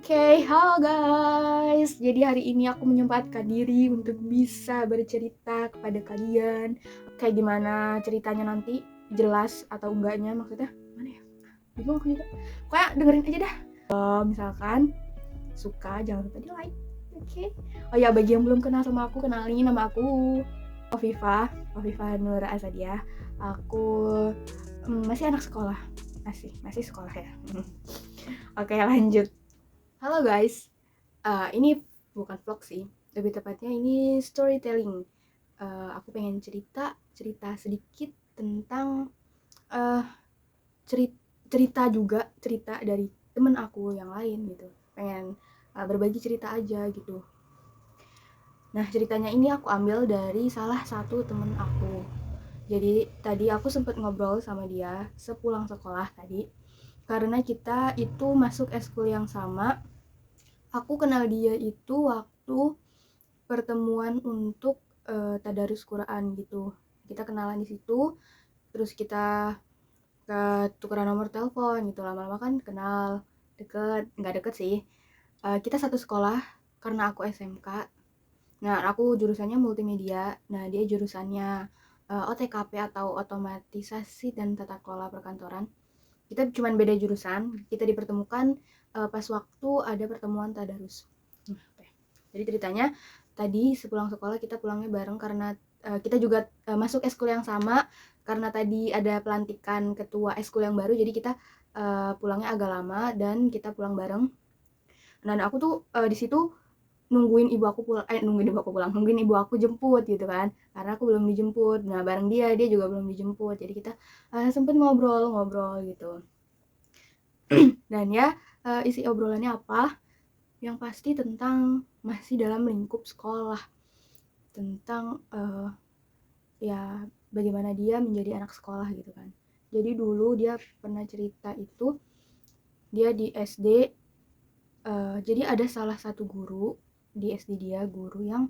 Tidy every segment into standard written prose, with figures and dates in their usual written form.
Halo guys. Jadi hari ini aku menyempatkan diri untuk bisa bercerita kepada kalian. Kayak gimana ceritanya nanti, jelas atau enggaknya, maksudnya mana ya? Bingung aku juga. Kayak dengerin aja dah. Kalau misalkan suka jangan lupa di like. Oke. Oh ya, bagi yang belum kenal sama aku, kenalin nama aku Afifah Nur Azadia. Aku masih anak sekolah. Masih sekolah ya. Oke, lanjut. Halo guys, ini bukan vlog sih, lebih tepatnya ini storytelling. Aku pengen cerita sedikit tentang uh, cerita dari temen aku yang lain gitu. Pengen berbagi cerita aja gitu. Nah, ceritanya ini aku ambil dari salah satu temen aku. Jadi tadi aku sempat ngobrol sama dia sepulang sekolah tadi, karena kita itu masuk eskul yang sama. Aku kenal dia itu waktu pertemuan untuk tadarus Quran gitu. Kita kenalan di situ, terus kita tukeran nomor telepon gitu. Lama-lama kan kenal, deket, nggak deket sih. Kita satu sekolah karena aku SMK. Nah, aku jurusannya multimedia. Nah, dia jurusannya OTKP atau otomatisasi dan tata kelola perkantoran. Kita cuman beda jurusan, kita dipertemukan pas waktu ada pertemuan tadarus. Jadi ceritanya tadi sepulang sekolah kita pulangnya bareng karena kita juga masuk eskul yang sama, karena tadi ada pelantikan ketua eskul yang baru, jadi kita pulangnya agak lama dan kita pulang bareng. Dan aku tuh di situ nungguin ibu aku nungguin ibu aku jemput gitu kan, karena aku belum dijemput. Nah, bareng dia juga belum dijemput, jadi kita sempet ngobrol gitu. Dan ya, isi obrolannya apa? Yang pasti tentang masih dalam lingkup sekolah, tentang ya bagaimana dia menjadi anak sekolah gitu kan. Jadi dulu dia pernah cerita itu, dia di SD, jadi ada salah satu guru di SD dia, guru yang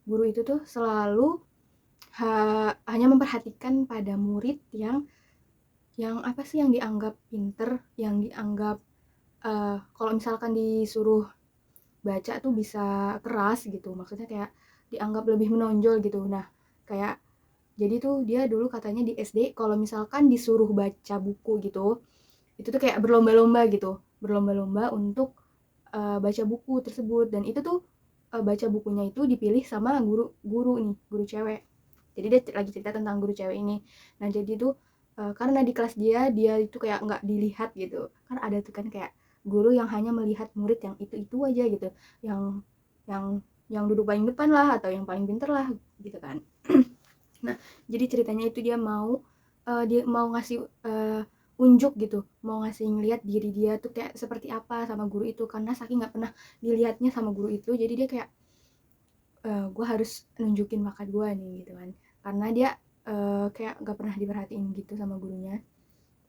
guru itu tuh selalu hanya memperhatikan pada murid yang apa sih, yang dianggap pinter, yang dianggap kalau misalkan disuruh baca tuh bisa keras gitu, maksudnya kayak dianggap lebih menonjol gitu. Nah, kayak jadi tuh dia dulu katanya di SD kalau misalkan disuruh baca buku gitu, itu tuh kayak berlomba-lomba untuk baca buku tersebut. Dan itu tuh baca bukunya itu dipilih sama guru cewek. Jadi dia lagi cerita tentang guru cewek ini. Nah, jadi tuh karena di kelas dia itu kayak nggak dilihat gitu, kan ada tuh kan kayak guru yang hanya melihat murid yang itu aja gitu, yang yang duduk paling depan lah atau yang paling pinter lah gitu kan. Nah, jadi ceritanya itu dia mau ngasih unjuk gitu, mau ngasih ngeliat diri dia tuh kayak seperti apa sama guru itu, karena saking nggak pernah dilihatnya sama guru itu, jadi dia kayak gue harus nunjukin bakat gue nih gitu kan, karena dia kayak nggak pernah diperhatiin gitu sama gurunya.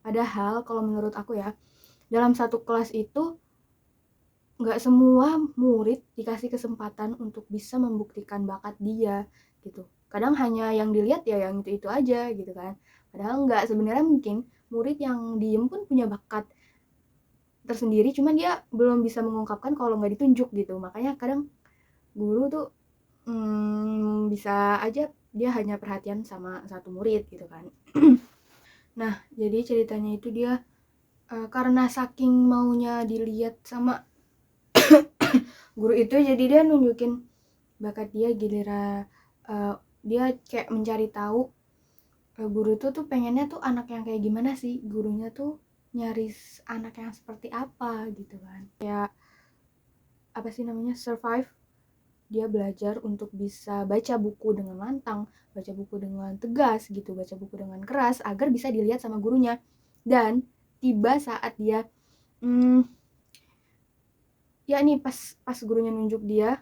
Padahal kalau menurut aku ya, dalam satu kelas itu nggak semua murid dikasih kesempatan untuk bisa membuktikan bakat dia gitu. Kadang hanya yang dilihat ya yang itu aja gitu kan. Padahal nggak, sebenarnya mungkin murid yang diem pun punya bakat tersendiri, cuman dia belum bisa mengungkapkan kalau nggak ditunjuk gitu. Makanya kadang guru tuh bisa aja dia hanya perhatian sama satu murid gitu kan. Nah, jadi ceritanya itu dia karena saking maunya dilihat sama guru itu, jadi dia nunjukin bakat dia. Giliran dia kayak mencari tahu guru tuh pengennya tuh anak yang kayak gimana sih, gurunya tuh nyaris anak yang seperti apa gitu kan. Kayak apa sih namanya, survive. Dia belajar untuk bisa baca buku dengan lantang, baca buku dengan tegas gitu, baca buku dengan keras agar bisa dilihat sama gurunya. Dan tiba saat dia ya nih, pas gurunya nunjuk dia,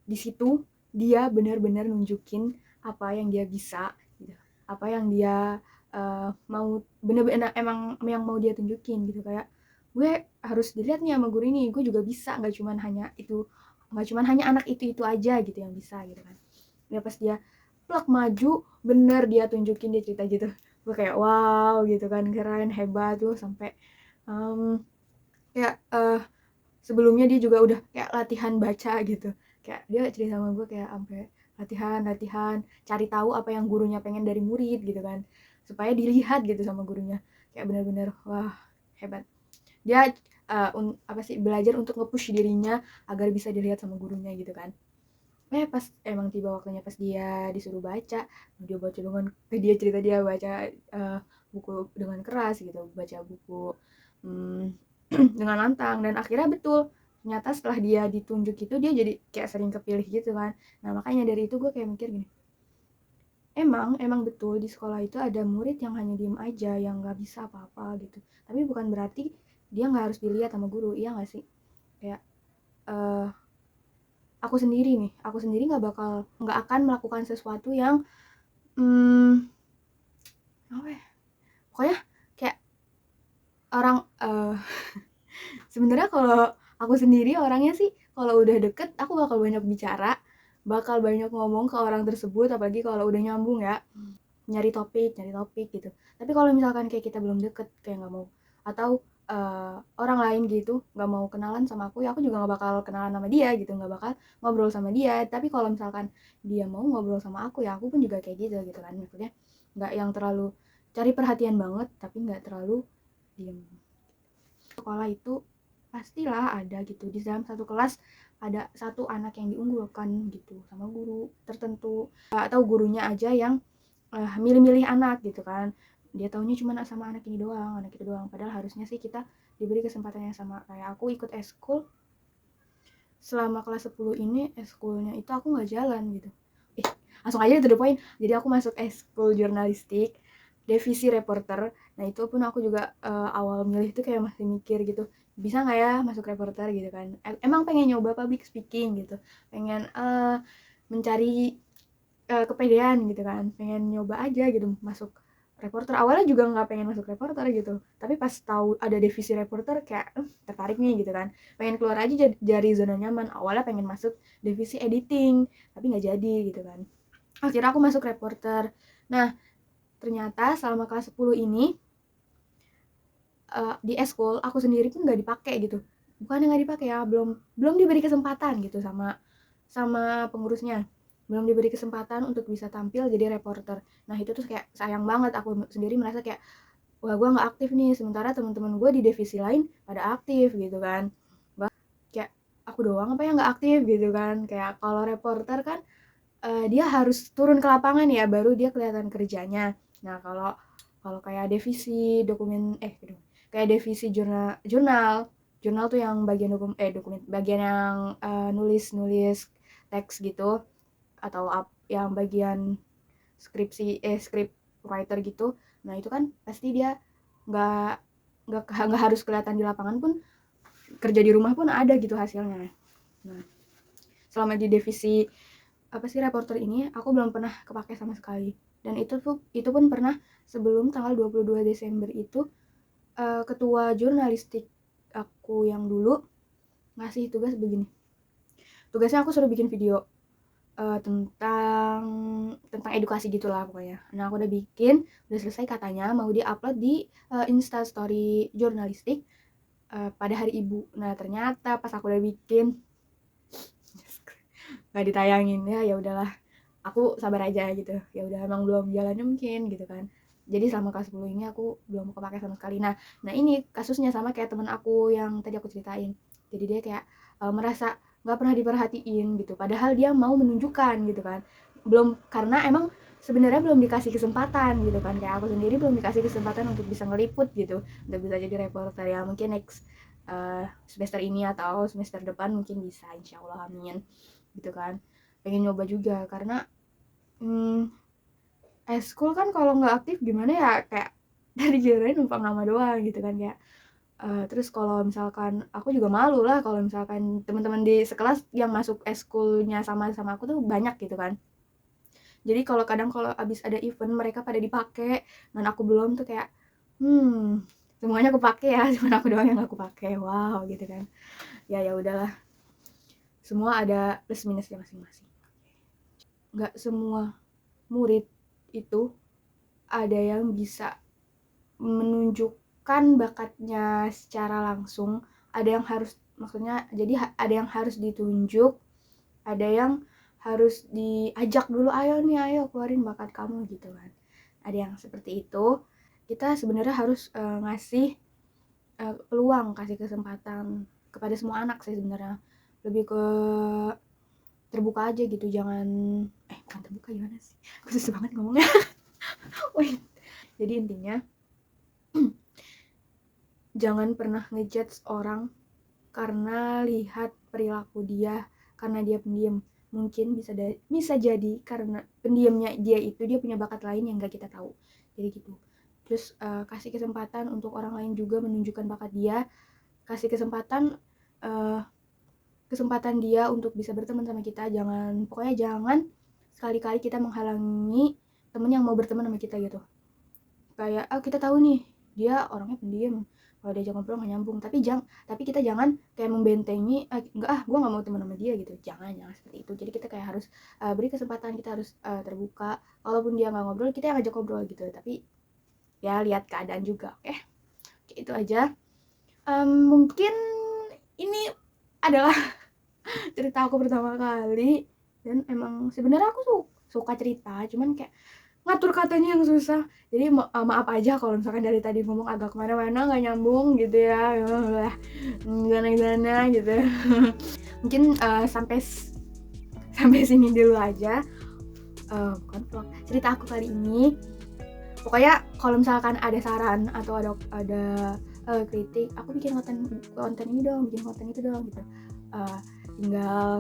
di situ dia benar-benar nunjukin apa yang dia bisa gitu, apa yang dia mau, bener-bener emang yang mau dia tunjukin gitu. Kayak gue harus dilihat nih sama guru ini, gue juga bisa, nggak cuman hanya anak itu aja gitu yang bisa gitu kan. Ya pas dia plak maju, bener dia tunjukin, dia cerita gitu, gue kayak wow gitu kan, keren, hebat tuh. Sampai kayak sebelumnya dia juga udah kayak latihan baca gitu, kayak dia cerita sama gue kayak sampai latihan cari tahu apa yang gurunya pengen dari murid gitu kan, supaya dilihat gitu sama gurunya. Kayak benar-benar wah, hebat dia. Apa sih, belajar untuk nge-push dirinya agar bisa dilihat sama gurunya gitu kan. Pas emang tiba waktunya, pas dia disuruh baca, dia baca dengan dia cerita dia baca buku dengan keras gitu, baca buku hmm, dengan lantang, dan akhirnya betul, ternyata setelah dia ditunjuk itu dia jadi kayak sering kepilih gitu kan. Nah makanya dari itu gue kayak mikir gini, emang betul di sekolah itu ada murid yang hanya diem aja, yang nggak bisa apa-apa gitu, tapi bukan berarti dia nggak harus dilihat sama guru, iya nggak sih? Kayak uh, aku sendiri nggak akan melakukan sesuatu yang apa ya, pokoknya kayak orang sebenarnya kalau aku sendiri orangnya sih, kalau udah deket aku bakal banyak bicara, bakal banyak ngomong ke orang tersebut, apalagi kalau udah nyambung ya, nyari topik gitu. Tapi kalau misalkan kayak kita belum deket, kayak nggak mau, atau orang lain gitu nggak mau kenalan sama aku, ya aku juga nggak bakal kenalan sama dia gitu, nggak bakal ngobrol sama dia. Tapi kalau misalkan dia mau ngobrol sama aku, ya aku pun juga kayak gitu kan, maksudnya nggak yang terlalu cari perhatian banget, tapi nggak terlalu diem. Sekolah itu pastilah ada gitu, di dalam satu kelas ada satu anak yang diunggulkan gitu sama guru tertentu, atau gurunya aja yang milih-milih anak gitu kan, dia taunya cuma sama anak ini doang, anak itu doang, padahal harusnya sih kita diberi kesempatan yang sama. Kayak aku ikut eskul selama kelas 10 ini, eskulnya itu aku nggak jalan gitu. Langsung aja to the point, jadi aku masuk eskul jurnalistik divisi reporter. Nah itu pun aku juga awal milih tuh kayak masih mikir gitu, bisa nggak ya masuk reporter gitu kan. Emang pengen nyoba public speaking gitu, pengen mencari kepedean gitu kan, pengen nyoba aja gitu masuk reporter. Awalnya juga nggak pengen masuk reporter gitu, tapi pas tahu ada divisi reporter kayak tertarik nih gitu kan, pengen keluar aja dari zona nyaman. Awalnya pengen masuk divisi editing, tapi nggak jadi gitu kan, akhirnya aku masuk reporter. Nah ternyata selama kelas 10 ini di eskul aku sendiri pun nggak dipakai gitu, bukannya nggak dipakai ya, belum diberi kesempatan gitu sama pengurusnya, belum diberi kesempatan untuk bisa tampil jadi reporter. Nah itu tuh kayak sayang banget, aku sendiri merasa kayak wah gue nggak aktif nih, sementara teman-teman gue di divisi lain pada aktif gitu kan. Kayak aku doang apa yang nggak aktif gitu kan. Kayak kalau reporter kan dia harus turun ke lapangan ya baru dia kelihatan kerjanya. Nah kalau kalau kayak divisi dokumen kayak divisi jurnal tuh yang bagian dokumen bagian yang nulis teks gitu, atau yang bagian script writer gitu. Nah itu kan pasti dia nggak nggak harus kelihatan di lapangan pun, kerja di rumah pun ada gitu hasilnya. Nah selama di divisi apa sih reporter ini aku belum pernah kepake sama sekali. Dan itu pun pernah sebelum tanggal 22 Desember itu ketua jurnalistik aku yang dulu ngasih tugas begini. Tugasnya aku suruh bikin video tentang edukasi gitulah pokoknya. Nah aku udah bikin, udah selesai, katanya mau di-upload di Insta Story jurnalistik pada hari Ibu. Nah ternyata pas aku udah bikin nggak ditayangin. Ya udahlah, aku sabar aja gitu, ya udah emang belum jalannya mungkin gitu kan. Jadi selama kelas 10 ini aku belum kepake sama sekali. Nah ini kasusnya sama kayak teman aku yang tadi aku ceritain. Jadi dia kayak merasa nggak pernah diperhatiin gitu, padahal dia mau menunjukkan gitu kan. Belum, karena emang sebenarnya belum dikasih kesempatan gitu kan, kayak aku sendiri belum dikasih kesempatan untuk bisa ngeliput gitu, untuk bisa jadi reporter. Ya mungkin next semester ini atau semester depan mungkin bisa, insyaallah, amin gitu kan. Pengen nyoba juga karena eskul kan kalau nggak aktif gimana ya, kayak dari kirain numpang nama doang gitu kan. Kayak terus kalau misalkan aku juga malu lah kalau misalkan teman-teman di sekelas yang masuk eskulnya sama aku tuh banyak gitu kan. Jadi kalau abis ada event mereka pada dipakai dan aku belum, tuh kayak semuanya aku pakai ya, cuma aku doang yang aku pakai. Wow gitu kan. Ya udahlah, semua ada plus minusnya masing-masing. Nggak semua murid itu ada yang bisa menunjukkan bakatnya secara langsung, ada yang harus maksudnya jadi ada yang harus ditunjuk, ada yang harus diajak dulu, ayo keluarin bakat kamu gitu kan. Ada yang seperti itu. Kita sebenarnya harus ngasih peluang, kasih kesempatan kepada semua anak sih sebenarnya. Lebih ke terbuka aja gitu, jangan bukan terbuka, gimana sih, aku susah banget ngomongnya. Wait. Jadi intinya jangan pernah ngejudge orang karena lihat perilaku dia, karena dia pendiam. Mungkin bisa jadi karena pendiamnya dia itu dia punya bakat lain yang gak kita tahu. Jadi gitu. Terus kasih kesempatan untuk orang lain juga menunjukkan bakat dia, kasih kesempatan dia untuk bisa berteman sama kita. Pokoknya jangan sekali-kali kita menghalangi temen yang mau berteman sama kita gitu. Kayak kita tahu nih dia orangnya pendiam, kalau diajak ngobrol nggak nyambung, tapi kita jangan kayak membentengi, enggak gue nggak mau teman sama dia gitu. Jangan seperti itu. Jadi kita kayak harus beri kesempatan, kita harus terbuka. Kalaupun dia nggak ngobrol, kita yang ngajak ngobrol gitu. Tapi ya lihat keadaan juga. Oke, itu aja. Mungkin ini adalah cerita aku pertama kali, dan emang sebenarnya aku tuh suka cerita, cuman kayak ngatur katanya yang susah. Jadi maaf aja kalau misalkan dari tadi ngomong agak kemana-mana, nggak nyambung gitu ya, gimana gitu. Mungkin sampai sini dulu aja, bukan vlog, cerita aku kali ini. Pokoknya kalau misalkan ada saran atau ada kritik, aku bikin konten ini dong, bikin konten itu dong gitu, tinggal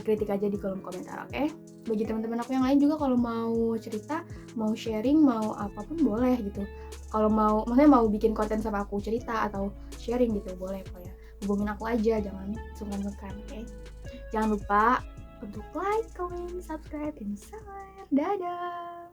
kritik aja di kolom komentar. Oke? Bagi teman-teman aku yang lain juga kalau mau cerita, mau sharing, mau apapun boleh gitu. Kalau maksudnya mau bikin konten sama aku, cerita atau sharing gitu, boleh pokoknya. Hubungin aku aja, jangan sungkan-sungkan. Oke? Jangan lupa untuk like, comment, subscribe, and share. Dadah.